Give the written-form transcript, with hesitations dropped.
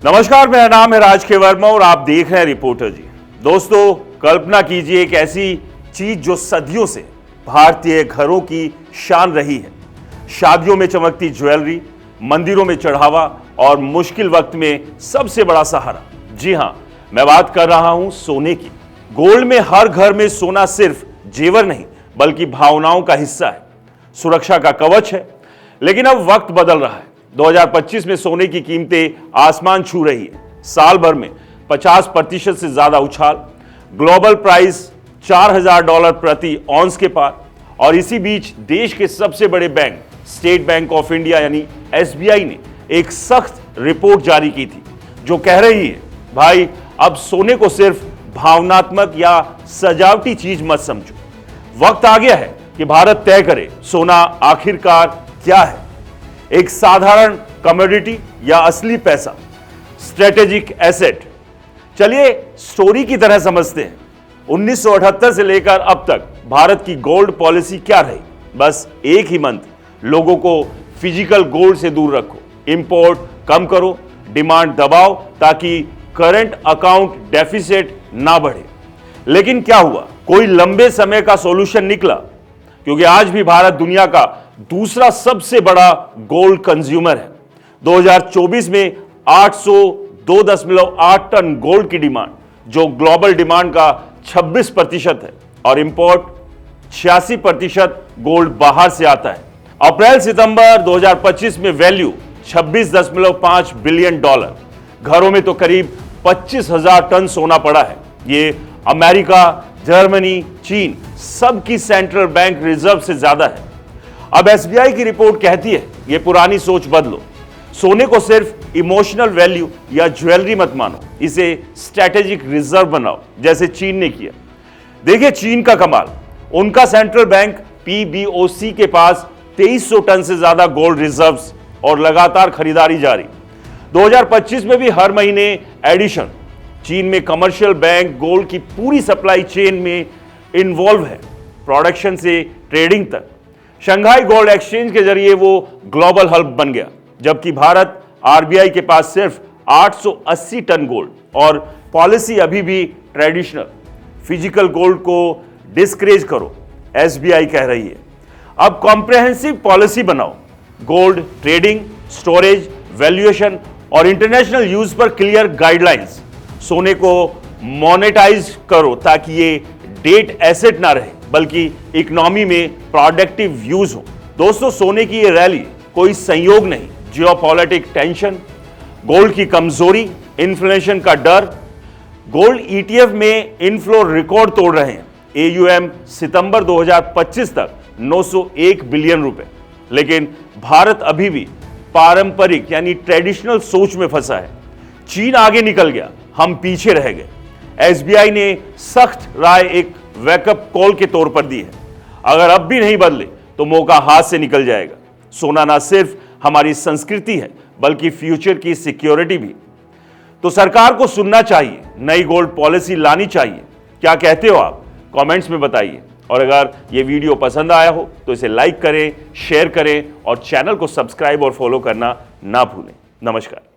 नमस्कार, मेरा नाम है राज के वर्मा और आप देख रहे हैं रिपोर्टर जी। दोस्तों, कल्पना कीजिए एक ऐसी चीज जो सदियों से भारतीय घरों की शान रही है। शादियों में चमकती ज्वेलरी, मंदिरों में चढ़ावा और मुश्किल वक्त में सबसे बड़ा सहारा। जी हां, मैं बात कर रहा हूं सोने की। गोल्ड में हर घर में सोना सिर्फ जेवर नहीं बल्कि भावनाओं का हिस्सा है, सुरक्षा का कवच है। लेकिन अब वक्त बदल रहा है। 2025 में सोने की कीमतें आसमान छू रही है। साल भर में 50% से ज्यादा उछाल, ग्लोबल प्राइस $4000 प्रति ऑन्स के पार। और इसी बीच देश के सबसे बड़े bank state bank of India यानी SBI ने एक सख्त रिपोर्ट जारी की थी जो कह रही है, भाई अब सोने को सिर्फ भावनात्मक या सजावटी चीज मत समझो। वक्त आ गया है कि भारत तय करे सोना आखिरकार क्या है, एक साधारण कमोडिटी या असली पैसा, स्ट्रेटेजिक एसेट। चलिए स्टोरी की तरह समझते हैं। 1978 से लेकर अब तक भारत की गोल्ड पॉलिसी क्या रही? बस एक ही मंत्र, लोगों को फिजिकल गोल्ड से दूर रखो, इंपोर्ट कम करो, डिमांड दबाओ ताकि करंट अकाउंट डेफिसिट ना बढ़े। लेकिन क्या हुआ? कोई लंबे समय का सॉल्यूशन निकला? क्योंकि आज भी भारत दुनिया का दूसरा सबसे बड़ा गोल्ड कंज्यूमर है। 2024 में 802.8 टन गोल्ड की डिमांड, जो ग्लोबल डिमांड का 26% है, और इंपोर्ट 86% गोल्ड बाहर से आता है। अप्रैल सितंबर 2025 में वैल्यू $26.5 बिलियन। घरों में तो करीब 25,000 टन सोना पड़ा है। ये अमेरिका, जर्मनी, चीन सबकी सेंट्रल बैंक रिजर्व से ज्यादा है। अब SBI की रिपोर्ट कहती है, ये पुरानी सोच बदलो। सोने को सिर्फ इमोशनल वैल्यू या ज्वेलरी मत मानो, इसे स्ट्रैटेजिक रिजर्व बनाओ, जैसे चीन ने किया। देखिए चीन का कमाल, उनका सेंट्रल बैंक PBOC के पास 2300 टन से ज्यादा गोल्ड रिजर्व्स और लगातार खरीदारी जारी। 2025 में भी हर महीने एडिशन। चीन में कमर्शियल बैंक गोल्ड की पूरी सप्लाई चेन में इन्वॉल्व है, प्रोडक्शन से ट्रेडिंग तक। शंघाई गोल्ड एक्सचेंज के जरिए वो ग्लोबल हब बन गया, जबकि भारत RBI के पास सिर्फ 880 टन गोल्ड। और पॉलिसी अभी भी ट्रेडिशनल, फिजिकल गोल्ड को डिस्करेज करो, SBI कह रही है। अब कॉम्प्रिहेंसिव पॉलिसी बनाओ, गोल्ड ट्रेडिंग, स्टोरेज, वैल्यूएशन और इंटरनेशनल यूज पर क्लियर गाइडलाइंस। सोने को मोनेटाइज करो ताकि ये डेट एसेट ना रहे बल्कि इकोनॉमी में प्रोडक्टिव यूज हो। दोस्तों, सोने की ये रैली कोई संयोग नहीं, जियोपॉलिटिक टेंशन, गोल्ड की कमजोरी, इन्फ्लेशन का डर। गोल्ड ETF में इनफ्लो रिकॉर्ड तोड़ रहे हैं। AUM सितंबर 2025 तक 901 बिलियन रुपए। लेकिन भारत अभी भी पारंपरिक यानी ट्रेडिशनल सोच में फंसा है। चीन आगे निकल गया, हम पीछे रह गए। SBI ने सख्त राय एक वेकअप कॉल के तौर पर दी है। अगर अब भी नहीं बदले तो मौका हाथ से निकल जाएगा। सोना ना सिर्फ हमारी संस्कृति है बल्कि फ्यूचर की सिक्योरिटी भी। तो सरकार को सुनना चाहिए, नई गोल्ड पॉलिसी लानी चाहिए। क्या कहते हो आप? कमेंट्स में बताइए। और अगर ये वीडियो पसंद आया हो तो इसे लाइक करें, शेयर करें और चैनल को सब्सक्राइब और फॉलो करना ना भूलें। नमस्कार।